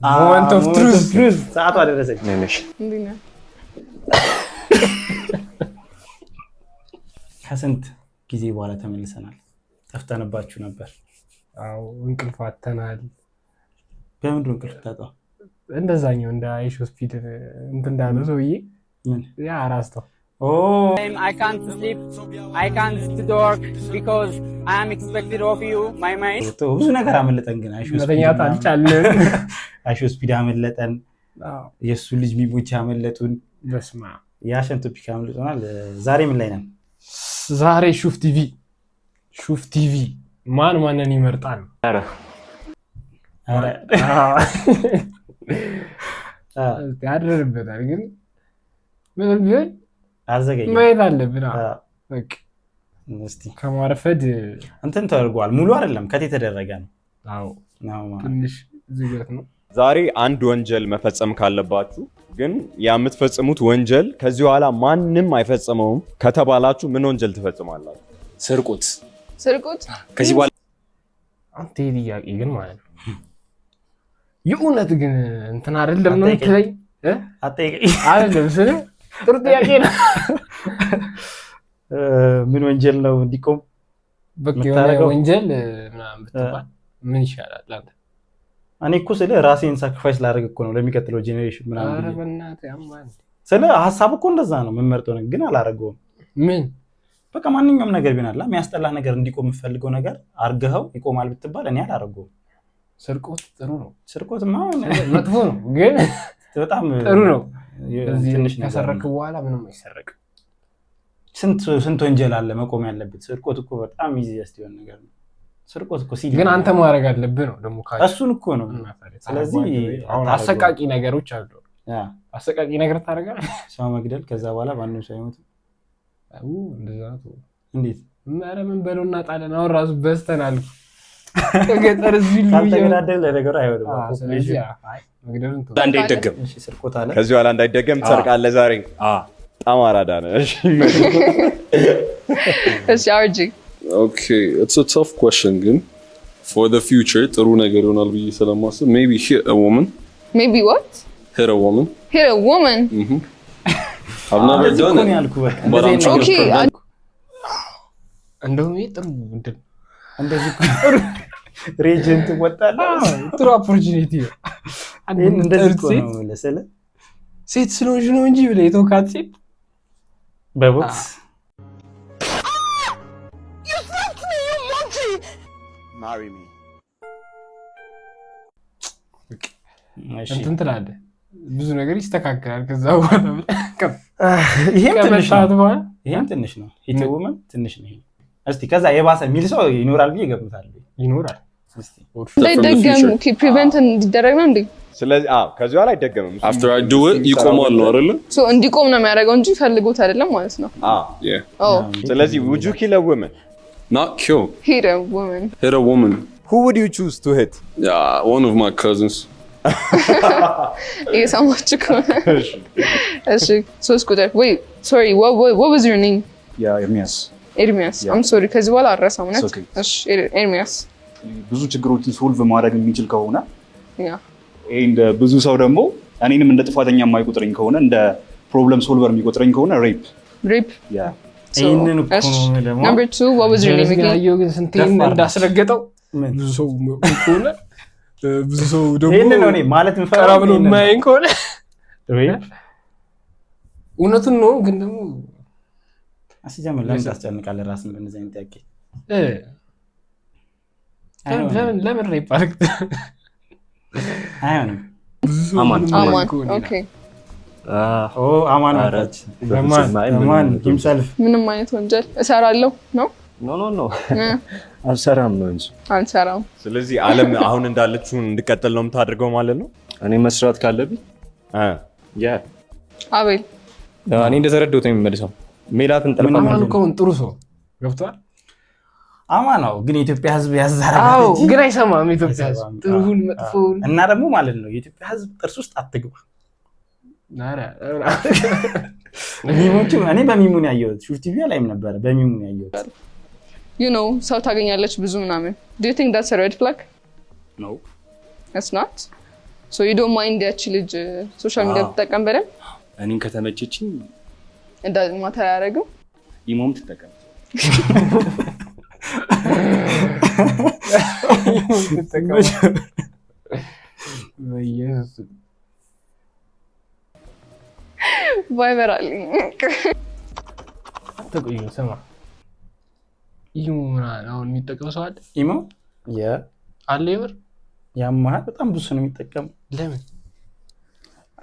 moment of truth ሰዓቱ አደረሰች ነሽ እንዴ ነው ከስንት ጊዜ በኋላ ተመልሰናል ጠፍተንባችሁ ነበር አው እንቅልፍ አጥተናል በምንድን እንቅልፍ ታጣው እንደዛኛው እንደ አይሽ ሆስፒታል እንትን እንዳለው ሰውዬ ምን ያ አራስተው I can't sleep, I can't work because I am expected of you, my mind. ብዙ ነገር አመለጠን ግን አይሽ መተኛት አልቻለን አይሽ ሆስፒታል አመለጠን የሱ ልጅ ሚሞች አመለጡን በስማ ያሸን ቶፒክ አመለጡናል ዛሬ ምን ላይ ነን ዛሬ ሹፍ ቲቪ ማንን ይመርጣል አረ ያደረበታል ግን ምን ቢሆን አዘገየ ማየት አለብን በቃ እስቲ ከማረፈድ እንትን ተደርጓል ሙሉ አይደለም ከቴ ተደረገ ነው አዎ ነው ትንሽ ዝገት ነው ዛሬ አንድ ወንጀል መፈጸም ካለባችሁ ግን ያምትፈጽሙት ወንጀል ከዚህ በኋላ ማንንም አይፈጽመውም ከተባላችሁ ምን ወንጀል ትፈጽማላችሁ ስርቁት ከዚህ በኋላ አንተ ይያቂ ግን ማለት ነው የኡነት ግን እንትን አይደለም ነው ትለይ አጠይቀኝ አይደለም ስለ ጥሩ ጥያቄ ነው ምን ወንጀል ነው እንዲቆም በቃ ወንጀል ምናምን ብትባል ምን ይሻላል አንተ እኔ እኮ ስለ ራሴን ሳክሪፋይስ ላደርግ እኮ ነው ለሚቀጥለው ጄኔሬሽን ምናምን አረ በእናትህ ያማን ስለ ሐሳብ እኮ እንደዛ ነው መመርጠው ነው ግን አላረገውም ምን በቃ ማንኛውም ነገር ቢናላ የሚያስጠላህ ነገር እንዲቆም የምፈልገው ነገር አርገኸው ይቆማል ብትባል እኔ አላረገውም ስርቆት ጥሩ ነው ስርቆትማ መጥፎ ነው ግን በጣም ጥሩ ነው ትንሽ ነገር ከሰረክ በኋላ ምንም አይሰረቅ ስንት ወንጀል አለ መቆም ያለበት ስርቆት እኮ በጣም ኢዚ ያስቲውን ነገር ነው ስርቆት እኮ ሲል ግን አንተ ማድረግ አለብህ ነው ደሞ ካለ እሱን እኮ ነው ስለዚህ አሁን አሰቃቂ ነገሮች አሉ ያ አሰቃቂ ነገር ታረጋለህ ሰው መግደል ከዛ በኋላ ባንኑ ሳይሞት እንደዛ ነው እንዴት ማረ ምን በለውና ጣለን አሁን ራሱ በስተናል ከገጠር ዚሉ ካልተገዳደለ ነገር አይወድም ስለዚህ አይ መግደልን ተው እንዳይደገም እሺ ስርቆት አለ ከዚህ በኋላ እንዳይደገም ትሰርቃለህ ዛሬ ጣማራዳ ነው እሺ እሺ አርጂ Okay, it's a tough question ግን for the future ጥሩ ነገር ይሆናል ብዬ ስለማስብ maybe hit a woman maybe what hit a woman I've never done it but I'm trying okay to prevent እንደውም ጥሩ እንትን እንደዚህ ሬጀንት ወጣላ ጥሩ ኦፖርቹኒቲ ነው እንደዚህ ነው ለሰለ ሴት ስለሆንሽ ነው እንጂ ብለ የተወካት ሴት በቦክስ marry me እንትን ትላለህ ብዙ ነገር ይስተካከላል ከዛ በኋላ ይሄም ትንሽ ነው ይተውመን ትንሽ ነው እስቲ ከዛ የባሰ ሚል ሰው ይኖራል ብዬ ገምታለሁ ይኖራል እስቲ ደግም ኦኬ ፕሪቨንት እንዲደረግ ነው እንዴ ስለዚህ ከዚህ በኋላ አይደገምም after I do it ይቆማል ነው አይደል ሶ እንዲቆም ነው የሚያደርገው እንጂ ፈልጎት አይደለም ማለት ነው yeah ስለዚህ would you kill a woman not kill hit a woman who would you choose to hit one of my cousins የሰማችሁ ከሆነ እሺ ሶስት ቁጥር wait sorry what was your name ኤርሚያስ I'm sorry ከዚህ በኋላ አረሳም ነህ እሺ ኤርሚያስ ብዙ ችግሮችን ሶልቭ ማድረግ የሚችል ከሆነ ያ እንደ ብዙ ሰው ደግሞ እኔንም እንደ ጥፋተኛ የማይቆጥረኝ ከሆነ እንደ ፕሮብለም ሶልቨር የሚቆጥረኝ ከሆነ ሬፕ ያ ይሄንን እኮ ነው ደግሞ number 2 what was your name again ያየው ግን ስንቴን እንዳስረገጠው ብዙ ሰው ከሆነ ብዙ ሰው ደግሞ ይሄንን ነው እኔ ማለት ምፈራ ብሎ ማይን ከሆነ ሬፕ እውነቱን ነው ግን ደግሞ አስጀምር ለምን ታስጨንቃለህ ራስን በእነዚህ አይነት ጥያቄ ለምን ሬፕ አልክ አይሆንም አማን ኦኬ አማን አራች አማን himself ምንም አይነት ወንጀል እሰራለሁ ነው ኖ አልሰራም ነው እንጂ አልሰራም ስለዚህ ዓለም አሁን እንዳለችው እንድቀጥል ነው የምታደርገው ማለት ነው እኔ መስራት ካለብኝ ያ አቤል እኔ እንደተረዳሁት ነው የሚመልሰው ሜላትን ጠልፋ አማን እኮ ጥሩ ሰው ገብቷል አማን ነው ግን የኢትዮጵያ ህዝብ ያዛራል አዎ ግን አይሰማም ኢትዮጵያ ህዝብ ጥሩን መጥፎን እና ደግሞ ማለት ነው የኢትዮጵያ ህዝብ ጥርስ ውስጥ አትግባ ናራ እኔ በሚሙን ያየሁት ሹፍ ቲቪ ላይም ነበር በሚሙን ያየሁት you know ሰው ታገኛለች ብዙ ምናምን do you think that's a red flag no it's not So you don't mind ያቺ ልጅ ሶሻል ሚዲያ ተጠቀም በደም እኔን ከተመቸችኝ እንደዚህ ማታ ያደረገው ኢሞም ትጠቀም በኢየሱስ ቫይበር አለኝ አትቆይ ስማ ኢሞ ምናምን አሁን የሚጠቀም ሰው አለ ኢሞ አለ ይበር ያማህ በጣም ብዙ ነው የሚጠቀም ለምን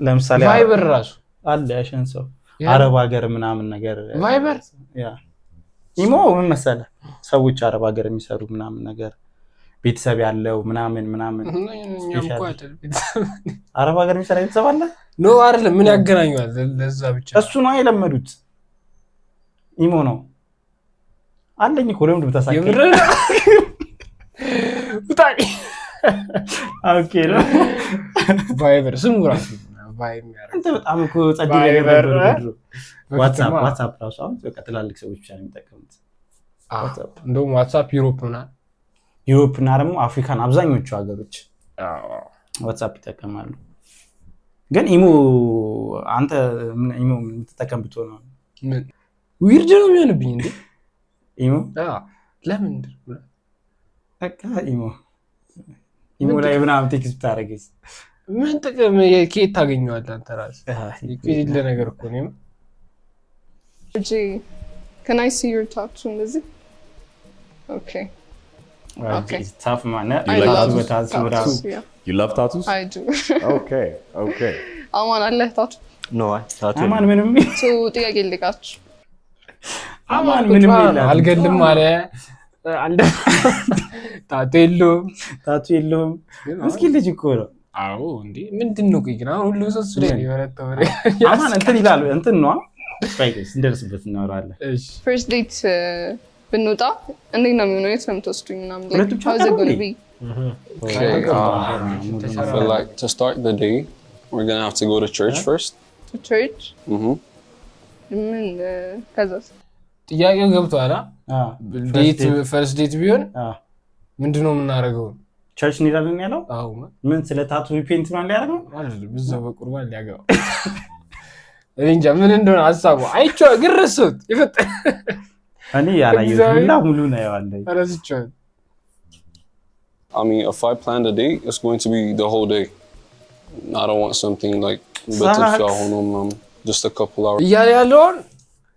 ለምሳሌ ቫይበር ራሱ አለ ያሸን ሰው አረብ ሀገር ምናምን ነገር ቫይበር ያ ኢሞ ምን መሰለህ ሰዎች አረብ ሀገር የሚሰሩ ምናምን ነገር ቤተሰብ ያለው ምናምን አረብ ሀገር የሚሰራ ቤተሰብ አለ ኖ አይደለም ምን ያገናኛል ለዛ ብቻ እሱ ነው የለመዱት ኢሞ ነው አለኝ እኮ ለምን ብታሳከኝ ብታቂ ኦኬ ነው ቫይበር ስሙ ራሱ ቫይበር ያረጋል አንተ በጣም እኮ ጸድይ ነገር ነበር ዋትስአፕ ራሱ አሁን በቃ ትላልቅ ሰዎች ብቻ ነው የሚጠቀሙት እንደውም ዋትስአፕ ዩሮፕ እና ደግሞ አፍሪካን አብዛኞቹ ሀገሮች ዋትስአፕ ይጠቀማሉ ግን ኢሞ አንተ ኢሞ የምትጠቀም ብትሆን ነው ምን ዊርድ ነው የሚሆንብኝ እንዴ ኢሞ ለምን በቃ ኢሞ ላይ ምናምን ቴክስት ታደርገኝ ምን ጥቅም ከየት ታገኘዋለህ አንተ ራስህ ይሄ ነገር እኮ ነው እጂ can I see your tattoo እንደዚህ okay okay tough man You love tattoos? I do Okay. አማን አለ ታቱ ኖ ታቱ አማን ምንም ሶ ጥያቄ ልቃችሁ አማን ምንም ይላል አልገልም አለ አንደ ታቱ የለውም እስኪ ልጅ እኮ ነው አዎ እንዴ ምንድነው ግን አሁን ሁሉ ሰው ስለኔ ይወረተው አማን እንትን ይላል እንትን ነው ስፓይክስ እንደርስበት እናወራለን እሺ first date ብንወጣ እንዴት ነው የሚሆነው የት ነው የምትወስዱኝ ምናምን ሁለቱም how's it going to be Okay, I feel like to start the day, we're gonna have to go to church first. to church ምን ከዛስ ጥያቄው ገብቷል ዴት ፈርስት ዴት ቢሆን ምንድነው የምናደርገው ቸርች እንሄዳለን ያለው አዎ ምን ስለ ታቱ ፔንት ማን ሊያደርገው አይደለም ብዙ በቁርባን ሊያገባ እንጃ ምን እንደሆነ ሐሳቡ አይቼው ግርሱት ይፈጥ እኔ ያላየሁት ሁላ ሙሉ ነው ያለው አረስቸው I mean, if I planned a day, it's going to be the whole day. I don't want something like just a couple hours. እያለ ያለውን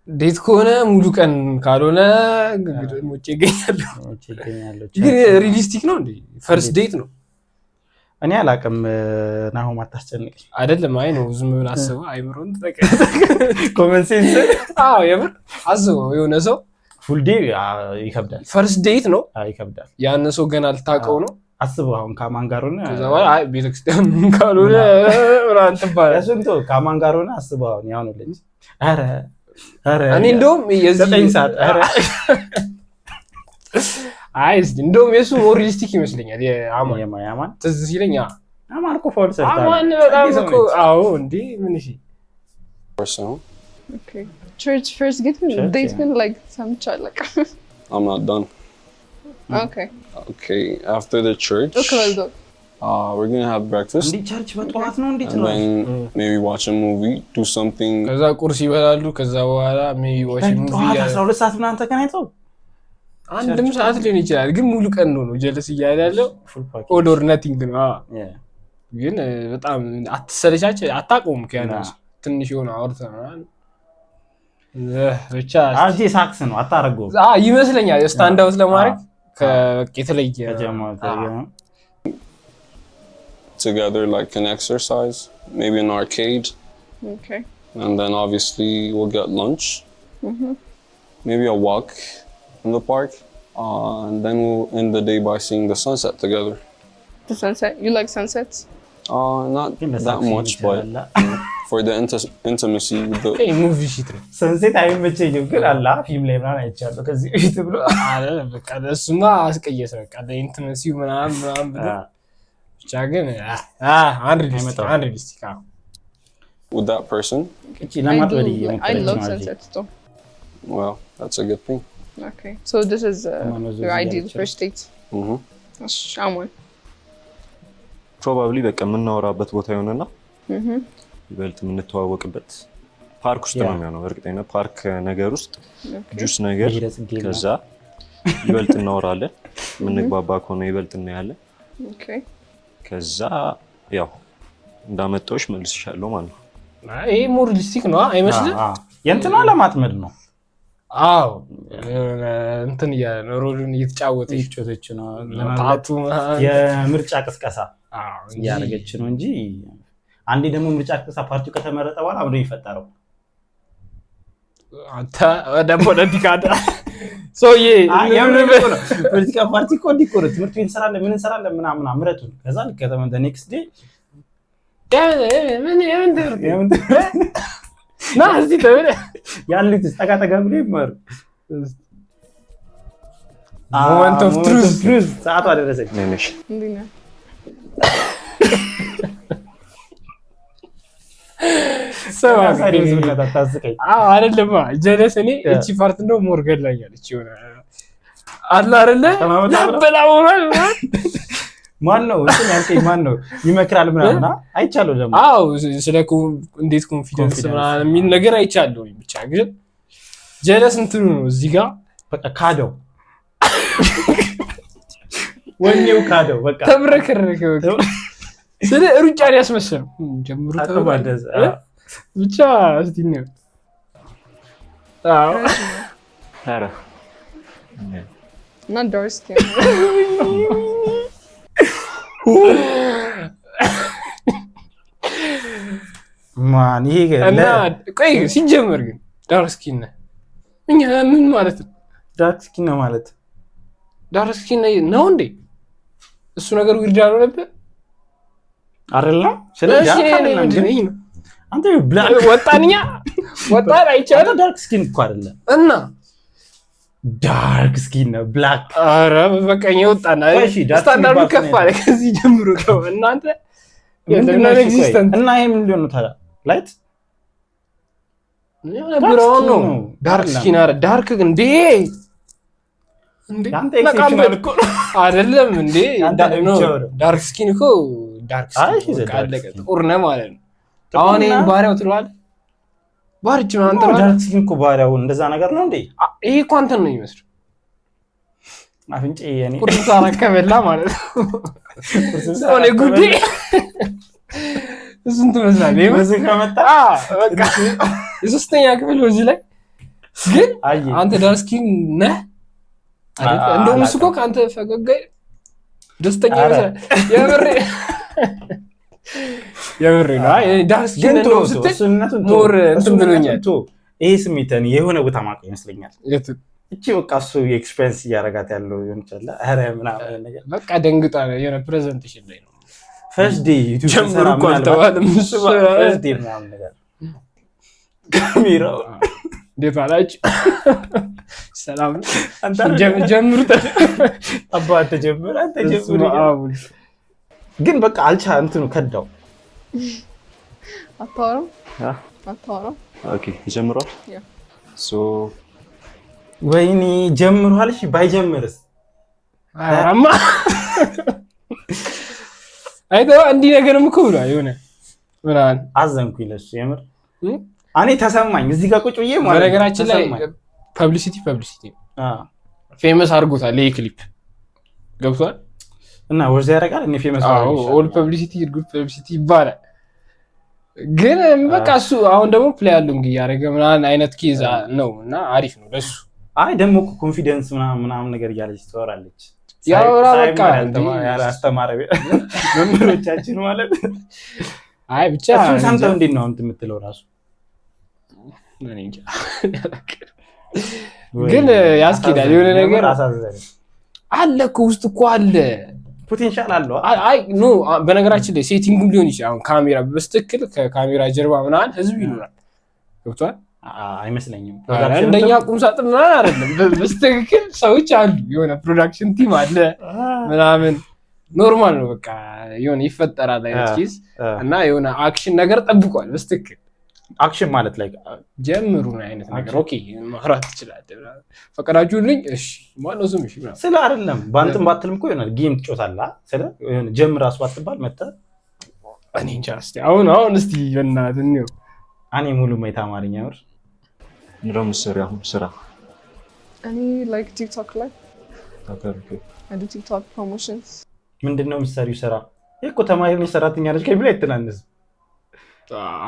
ዴት ከሆነ ሙሉ ቀን ካልሆነ ሞቼ ይገኛለሁ ግን ሪሊስቲክ ነው እንዴ ፈርስት ዴት ነው እኔ አላቅም ናሆም አታስጨንቅኝ አይደለም አይ ነው ዝም ብለህ አስበው አይምሮን ተጠቀ ኮመን ሴንስ የምር አስበው የሆነ ሰው ፉል ዴይ ይከብዳል ፈርስት ዴት ነው ይከብዳል ያን ሰው ገና አልታቀው ነው አስበው አሁን ከማን ጋር ሆነ ከዛ በኋላ አይ ቤተክርስቲያን ካልሆነ ብራን ተባለ እሱንቶ ከማን ጋር ሆነ አስበው አሁን ያው ነው ልጅ አረ እኔ እንደውም የዚህ 9 ሰዓት አረ አይስ እንደውም የሱ ሞር ሪሊስቲክ ይመስለኛል የማን ትዝ ሲለኝ አማን እኮ ፎር ሰርታ አማን በጣም እኮ አዎ እንዴ ምን እሺ okay church first get date been like some chalak I'm not done. Okay, after the church we're going to have breakfast and then maybe watch a movie, do something. ከዛ ቁርስ ይበላሉ ከዛ በኋላ maybe watch a movie 12 ሰዓት ምናምን ተገናኝተው አንድም ሰዓት ሊሆን ይችላል ግን ሙሉ ቀን ነው ጀለስ እያለ ያለው all or nothing ነው ግን በጣም አትሰለቻች አታቆም ከያናስ ትንሽ የሆነ አውርተናል ብቻ አጂ ሳክስ ነው አታረገው ይመስለኛል ስታንድ አውት ለማድረግ ከተለየ together like an exercise, maybe an arcade. Okay. And then obviously we'll get lunch. Maybe a walk in the park. And then we'll end the day by seeing the sunset together. The sunset? You like sunsets? Not that much, but for the intimacy with the movie shit. Sunset አይመቸኝም ግን አላ ፊልም ላይ ምናምን አይቻለሁ ከዚህ በፊት ብሎ አይደለም በቃ እሱማ አስቀየሰ በቃ ኢንቲመሲ ምናምን ብሎ ብቻ ግን unrealistic with that person. I love sunsets too. Well, that's a good thing. Okay, so this is your ideal first date. Shaman. ፕሮባብሊ በቃ የምናወራበት ቦታ ይሆንና ይበልጥ የምንተዋወቅበት ፓርክ ውስጥ ነው የሚሆነው። እርግጠኛ ፓርክ ነገር ውስጥ ጁስ ነገር ከዛ ይበልጥ እናወራለን። የምንግባባ ከሆነ ይበልጥ እናያለን። ከዛ ያው እንዳመጣሁሽ መልስሻለሁ ማለት ነው። ይሄ ሞር ሪሊስቲክ ነው አይመስልም? የእንትና ለማጥመድ ነው። አዎ እንትን ሮሉን እየተጫወተች ነው። የምርጫ ቅስቀሳ እያደረገች ነው እንጂ አንዴ ደግሞ ምርጫ ቅስቀሳ ፓርቲው ከተመረጠ በኋላ አብሮ ይፈጠረው አንተ ወደ ፖለቲካ ሶዬ ፖለቲካ ፓርቲ እኮ ዲኮር ትምህርት ቤት እንሰራለን ምን እንሰራለን ምናምን አምረቱን ከዛ ከተመን ኔክስት ዴይ ምን ና እዚህ ተብለ ያሉት ተቃጠጋ ብሎ ይማር ሞመንት ኦፍ ትሩዝ ሰዓቱ አደረሰች ነሽ እንዴ ሰው አይደለም ጀለስ እኔ እቺ ፓርት እንደው ሞር ገላኛለች ይሆነ አላ አይደለ ለበላው ማን ነው እንትን ያልከኝ ማን ነው ይመክራል ምናምን አይቻለው ደግሞ አው ስለ እንዴት ኮንፊደንስ ምናምን የሚል ነገር አይቻለው ብቻ ግን ጀለስ እንትኑ ነው እዚህ ጋር በቃ ካደው ወኔው ካደው በቃ ተብረከረከ ስለ ሩጫን ያስመሰለው ጀምሩ ተባደዘ ብቻ እስቲ ነው አዎ አረ እና ዳርስኪ ማን ይሄ እና ቆይ ሲጀመር ግን ዳርስኪን እኛ ምን ማለት ነው? ዳርስኪን ነው ማለት ዳርስኪን ነው እንዴ? እሱ ነገር ዊርድ አለው ነበር አይደለም? ስለዚህ አንተ ብላክ ወጣንኛ ወጣን አይቻለ ዳርክ ስኪን እኮ አይደለም እና ዳርክ ስኪን ነው ብላክ አረ በቀኝ ወጣና ስታንዳርዱ ከፍ አለ ከዚህ ጀምሮ ነው እናንተ የለና ኤግዚስተንት እና ይሄ ምን ሊሆን ነው ታዲያ ላይት ብራውን ነው ዳርክ ስኪን አረ ዳርክ እንዴ አንተ ኤክሴፕሽናል እኮ አይደለም እንዴ ዳርክ ስኪን እኮ ዳርክ ስኪን ካለቀ ጥቁር ነው ማለት ነው። አሁን ይሄን ባሪያው ትሏል ባርጭ ነው አንተ ዳርክ ስኪን እኮ ባሪያው እንደዛ ነገር ነው እንዴ? ይሄ እኮ አንተን ነው የሚመስለው አፍንጬ የኔ ቁርጥ አረከበላ ማለት ነው። ሰው ላይ ጉዴ እሱን ትመስላለህ በዚህ ከመጣ በቃ የሶስተኛ ክፍል በዚህ ላይ ግን አንተ ዳርክ ስኪን ነህ እንደውም እሱ እኮ ከአንተ ፈገግ ደስተኛ ይመስላል። የምሬ ነው። አይ ዳርክ ስኪን ነው ስትል ሞር እንትን ብሎኛል። ይሄ ስሜትን የሆነ ቦታ ማቀ ይመስለኛል። እቺ በቃ እሱ ኤክስፒሪየንስ እያደረጋት ያለው ይሆን ይችላል። አረ ምናምን ነገር በቃ ደንግጣ የሆነ ፕሬዘንቴሽን ላይ ነው ፈርስት ዴይ ዩቲዩብ ጀምሮ እኮ አልተባለም እሱ ፈርስት ዴይ ምናምን ነገር ካሜራው እንዴት አላችሁ? ሰላም አንተ ጀምሩት አባቴ ጀምሩ አንተ ጀምሩ ግን በቃ አልቻ እንትኑ ከዳው አታወራም ኦኬ ጀምሯል ሶ ወይኔ ጀምሯል እሺ ባይጀምርስ አማ አይተው እንዲህ ነገርም እኮ ብሏል የሆነ ምናምን አዘንኩኝ ለሱ የምር እኔ ተሰማኝ እዚህ ጋር ቁጭ ብዬ ማለት ነገራችን ላይ ፐብሊሲቲ ፌመስ አድርጎታል ይሄ ክሊፕ ገብቷል እና ወርዝ ያደርጋል እኔ ፌመስ ኦል ፐብሊሲቲ ጉድ ፐብሊሲቲ ይባላል ግን በቃ እሱ አሁን ደግሞ ፕሌይ አለው እንግዲህ ያደረገ ምናምን አይነት ኬዝ ነው እና አሪፍ ነው ለሱ አይ ደግሞ ኮንፊደንስ ምናምን ነገር እያለች ትወራለች ያወራ በቃ አስተማሪ መምህሮቻችን ማለት አይ ብቻ እሱን ሰምተው እንዴት ነው እንትን የምትለው ራሱ ግን ያስኬዳል የሆነ ነገር አለ እኮ ውስጥ እኮ አለ ፖቴንሻል አለው አይ ኖ በነገራችን ላይ ሴቲንጉም ሊሆን ይችላል አሁን ካሜራ በስትክክል ከካሜራ ጀርባ ምናምን ህዝብ ይኖራል ገብቷል አይመስለኝም እንደኛ ቁም ሳጥን ምናምን አይደለም በስትክክል ሰዎች አሉ የሆነ ፕሮዳክሽን ቲም አለ ምናምን ኖርማል ነው በቃ የሆነ ይፈጠራል አይነት ኬዝ እና የሆነ አክሽን ነገር ጠብቋል በስትክክል አክሽን ማለት ላይ ጀምሩ አይነት ነገር ኦኬ ማውራት ትችላለህ ፈቀዳችሁልኝ እሺ ማነው ስምሽ ስለ አይደለም ባንተም ባትልም እኮ ይሆናል ጌም ትጮታለህ ስለ የሆነ ጀምር ራሱ ባትባል መጣ እኔ እንጃ እስቲ አሁን እስቲ በእናትህ ነው እኔ ሙሉ ማይታ አማርኛ ወር እንደውም ስራ እኔ ላይክ ቲክቶክ ላይ ታከርኩ አዱ ቲክቶክ ፕሮሞሽንስ ምንድነው የሚሰሪው ስራ እኮ ተማሪ ነኝ ሰራተኛ ነኝ ከቢላ ይተናነስ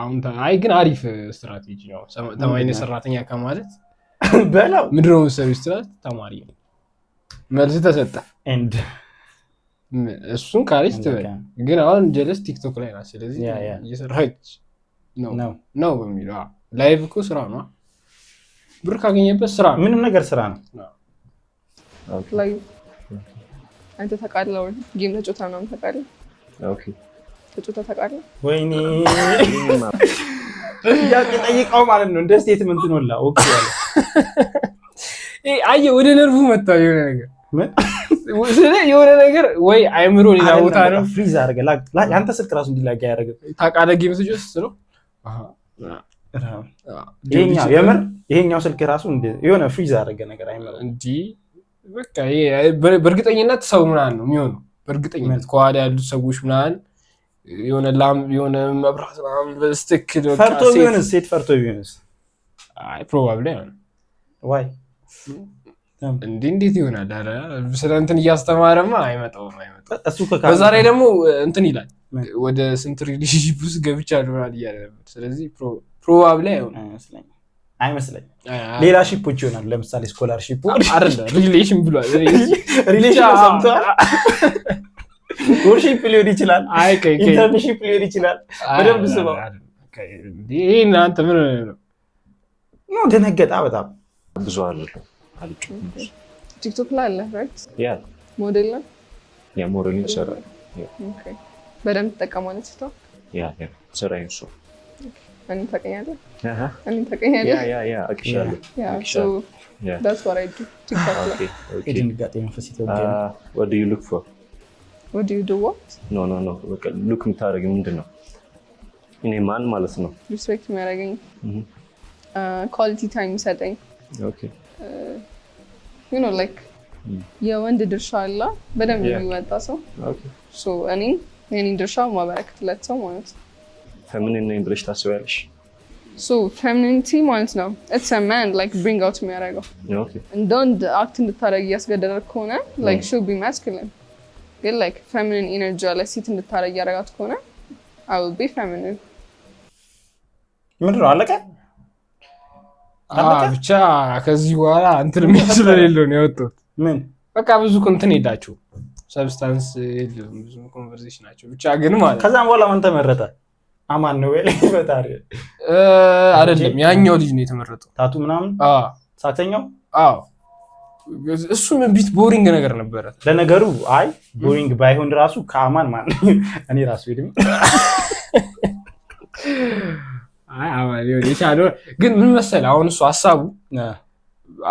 አሁን አይ ግን አሪፍ ስትራቴጂ ነው ተማሪ ነኝ ሰራተኛ ከማለት በላው ምንድነው የሚሰሪው ስትራቴጂ ተማሪ ነው መልስ ተሰጠ ኤንድ እሱን ካሪስ ትበል ግን አሁን ጀለስ ቲክቶክ ላይ ነው ስለዚህ እየሰራች ነው በሚለው ላይቭ እኮ ስራ ነው ብር ካገኘበት ስራ ነው ምንም ነገር ስራ ነው ላይቭ አንተ ተቃለው ጌም ተጫውታ ነው ተቃለው ኦኬ ተጫውታ ተቃለው ወይኔ ያቄ ጠይቀው ማለት ነው እንደ ስቴትመንት ነው ላ ኦኬ ያለ አየ ወደ ነርቡ መጣ የሆነ ነገር የሆነ ነገር ወይ አይምሮ ሌላ ቦታ ነው ፍሪዝ አደረገ ያንተ ስልክ ራሱ እንዲላጋ ያደረገ ታቃለ ጌም ተጫውታ ነው ይሄኛው ስልክ ራሱ የሆነ ፍሪዝ አደረገ ነገር አይመረ እንዲ በቃ በእርግጠኝነት ሰው ምናምን ነው የሚሆነው በእርግጠኝነት ከኋላ ያሉት ሰዎች ምናምን የሆነ መብራት ምናምን በስትክክል ፈርቶ ቢሆንስ ሴት ፈርቶ ቢሆንስ አይ ፕሮባብሊ ነው ዋይ እንዴት ይሆናል አረ ስለ እንትን እያስተማረማ አይመጣውም እሱ በዛ ላይ ደግሞ እንትን ይላል ወደ ስንት ሪሌሽንሺፕ ውስጥ ገብቻለሁ ማለት ይያለ ነበር ስለዚህ ፕሮባብሊ አይመስለኝ ሌላ ሺፖች ይሆናል ለምሳሌ ስኮላርሺፕ አይደለም ሪሌሽን ብሏል ሪሌሽን ሰምቷል ወርሺፕ ሊሆን ይችላል ኢንተርንሺፕ ሊሆን ይችላል በደንብ ስማው ይሄ እናንተ ምን ነው ደነገጣ በጣም ብዙ አይደለም ቲክቶክ ላይ አለ ራይት ያ ሞዴል ነው ያ ሞዴል ይሰራል ኦኬ በደንብ ተጠቀማለች ቲክቶክ ያ ስራዬ እሱ እኔ ተቀኛለሁ እኔ ተቀኛለሁ ያ አክቹዋሊ so that's what I do TikTok okay ድንጋጤ መንፈስ ይተወገነ what do you look for what do you do what no በቃ ሉክ ምታረግ ምንድነው እኔ ማን ማለት ነው ሪስፔክት የሚያደርገኝ ኳሊቲ ታይም ሰጠኝ okay you know like የወንድ ድርሻ አለ በደንብ የሚወጣ ሰው okay so እኔ ድርሻ ማበረከትለት ሰው ማለት ነው feminine ነኝ ብለሽ ታስቢያለሽ so femininity ማለት ነው it's a man like bring out የሚያደርገው okay and don't act እንድታረግ ያስገደደክ ከሆነ like should be masculine ግን like feminine energy ላይ ሲት እንድታረግ ያረጋት ከሆነ I will be feminine ምንድነው አለቀ ብቻ ከዚህ በኋላ እንትን የሚያስለሌለው ነው ያወጣው ምን በቃ ብዙ እንትን ሄዳችሁ ሰብስታንስ የለም ብዙ ኮንቨርሴሽን ናቸው ብቻ ግን ማለት ከዛም በኋላ ማን ተመረጠ አማን ነው ወይ በታሪ አይደለም ያኛው ልጅ ነው የተመረጠው ታቱ ምናምን ሳተኛው እሱም ቢት ቦሪንግ ነገር ነበረ ለነገሩ አይ ቦሪንግ ባይሆን ራሱ ከአማን ማን እኔ ራሱ ይድም አማን ይቻላል ግን ምን መሰለህ አሁን እሱ ሐሳቡ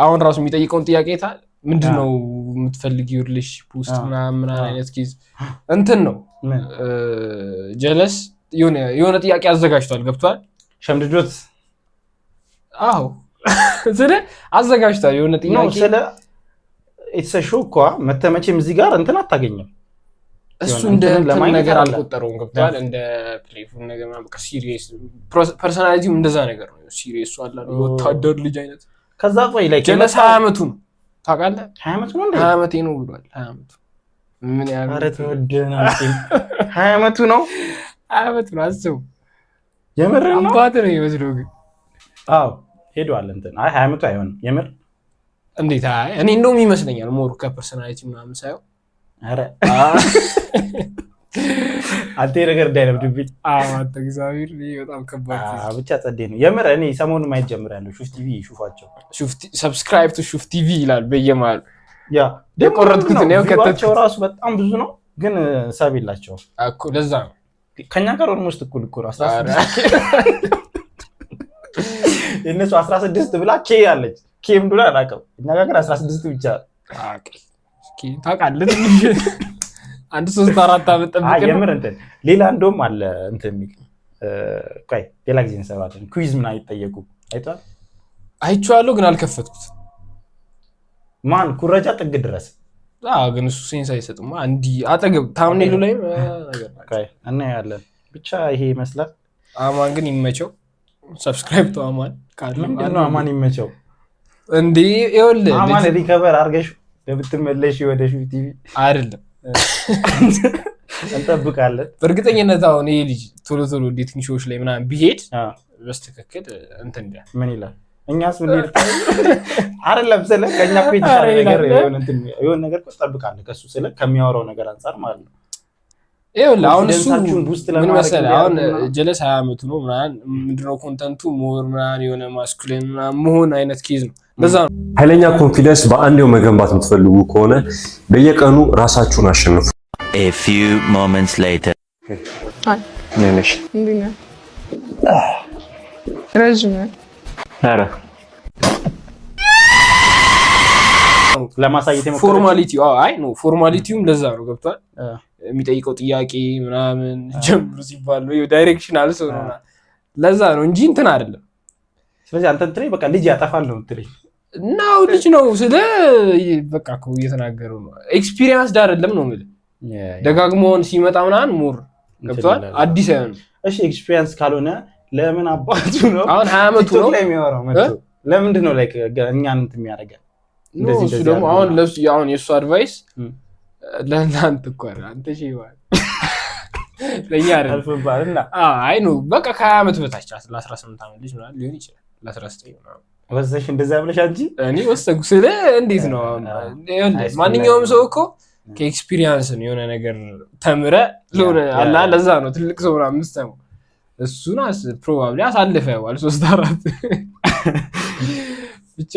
አሁን ራሱ የሚጠይቀውን ጥያቄ ታል ምንድነው የምትፈልጊው ሪሌሽንሺፕ ውስጥ ምናምን አይነት ኬዝ እንትን ነው ጀለስ የሆነ ጥያቄ አዘጋጅቷል ገብቷል ሸምድዶት ስለ አዘጋጅቷል የሆነ ጥያቄ ስለ it's a show እኮ መተመቼም እዚህ ጋር እንትን አታገኝም እሱ እንደ ነገር አልቆጠረውም ገብቷል እንደ ፕሌይፉል ነገር ማለት በቃ ሲሪየስ ፐርሰናሊቲው እንደዛ ነገር ነው ሲሪየስ ዋላ ወታደር ልጅ አይነት ከዛ ቆይ ላይ ጀለስ 20 ዓመቱ ነው ታውቃለህ 20 ዓመቱ ነው እንዴ 20 ዓመቴ ነው ብሏል 20 ዓመቱ ምን ያህል አረ ተወደና 20 ዓመቱ ነው 20 ዓመቱ ነው አስቡ የምር ነው አባት ነው ይመስለው ግን ሄዷል እንትን አይ 20 ዓመቱ አይሆንም የምር እንዴት አይ እኔ እንደውም ይመስለኛል ሞር ከፐርሰናሊቲ ምናምን ሳይው አረ አንተ ነገር እንዳይለብድብኝ አንተ እግዚአብሔር በጣም ከባድ ብቻ ጸዴ ነው የምር እኔ ሰሞኑን ማየት ጀምራለሁ ሹፍ ቲቪ ሹፋቸው ሹፍ ሰብስክራይብ ቱ ሹፍ ቲቪ ይላል በየማል ያ የቆረጥኩት ነው ከተቸው ራሱ በጣም ብዙ ነው ግን ሳብ የላቸው እኮ ለዛ ነው ከኛ ጋር ኦልሞስት እኩል እኮ 16 እነሱ 16 ብላ ኬ አለች ኬም ብላ አላቀው እኛ ጋር 16 ብቻ ታውቃለህ አንድ 3 4 ዓመት ጠብቀን የምር እንትን ሌላ እንደውም አለ እንትን የሚል ቆይ ሌላ ጊዜ እንሰራለን። ኩዊዝ ምን አይጠየቁ አይቷል አይቼዋለሁ ግን አልከፈትኩት። ማን ኩረጃ ጥግ ድረስ ግን እሱ ሴንስ አይሰጥም። አንዲ አጠገብ ታምኔሉ ላይ ነገር ቆይ እና ያለን ብቻ ይሄ ይመስላል። አማን ግን ይመቸው። ሰብስክራይብ ቱ አማን ምንድነው አማን ይመቸው እንዴ? ይኸውልህ አማን ሪከቨር አድርገሽ ለብትመለሽ ወደ ሹ ቲቪ አይደለም እንጠብቃለን። በእርግጠኝነት አሁን ይሄ ልጅ ቶሎ ቶሎ ዴቲንግ ሾዎች ላይ ምናምን ቢሄድ በስተክክል እንትን እንደ ምን ይላል? እኛስ ምን ይልታል? አይደለም ስለ ከኛ ፔጅ ነገር የሆነ ነገር ተጠብቃለህ ከሱ ስለ ከሚያወራው ነገር አንፃር ማለት ነው። ይኸውልህ አሁን እሱ ምን መሰለህ አሁን ጀለስ 20 ዓመቱ ነው ምናምን ምንድነው ኮንተንቱ ሞር ምናምን የሆነ ማስኩሊን ምናምን መሆን አይነት ኬዝ ነው። ለዛ ነው ኃይለኛ ኮንፊደንስ በአንዴው መገንባት የምትፈልጉ ከሆነ በየቀኑ ራሳችሁን አሸንፉ። A few moments later. Hi. ነነሽ እንዴት ነህ? ረጅም ነህ። አረ ለማሳየት የሞከረው ፎርማሊቲው አይ ነው ፎርማሊቲውም ለዛ ነው ገብቷል። የሚጠይቀው ጥያቄ ምናምን ጀምሩ ሲባል ነው ዳይሬክሽናል ሰው ነው ለዛ ነው እንጂ እንትን አይደለም። ስለዚህ አንተ እንትን በቃ ልጅ ያጠፋል ነው እንትን ነው ልጅ ነው ስለ በቃ እኮ እየተናገረው ነው ኤክስፒሪየንስ አይደለም ነው ማለት ደጋግሞን ሲመጣ ምናምን ሙር ገብቷል አዲስ አይሆን። እሺ ኤክስፒሪየንስ ካልሆነ ለምን አባቱ ነው አሁን 20 ዓመቱ ነው ለሚያወራው መጥቶ ለምንድን ነው ላይክ እኛን እንትን የሚያደርገን እንደዚህ ደግሞ አሁን ለሱ አሁን የሱ አድቫይስ ለእናንተ እኮ አንተ ሺዋል ለኛ አይደል አይ ነው በቃ ከ20 ዓመት በታች ለ18 ዓመት ልጅ ምናምን ሊሆን ይችላል ለ19 ምናምን ወሰሽ እንደዛ ብለሽ አንቺ እኔ ወሰንኩ ስለ እንዴት ነው ማንኛውም ሰው እኮ ከኤክስፒሪየንስ ነው የሆነ ነገር ተምረ ለሆነ አላ ለዛ ነው ትልቅ ሰው ምናምን ምስተው እሱን ፕሮባብሊ አሳልፈዋል 3-4 ብቻ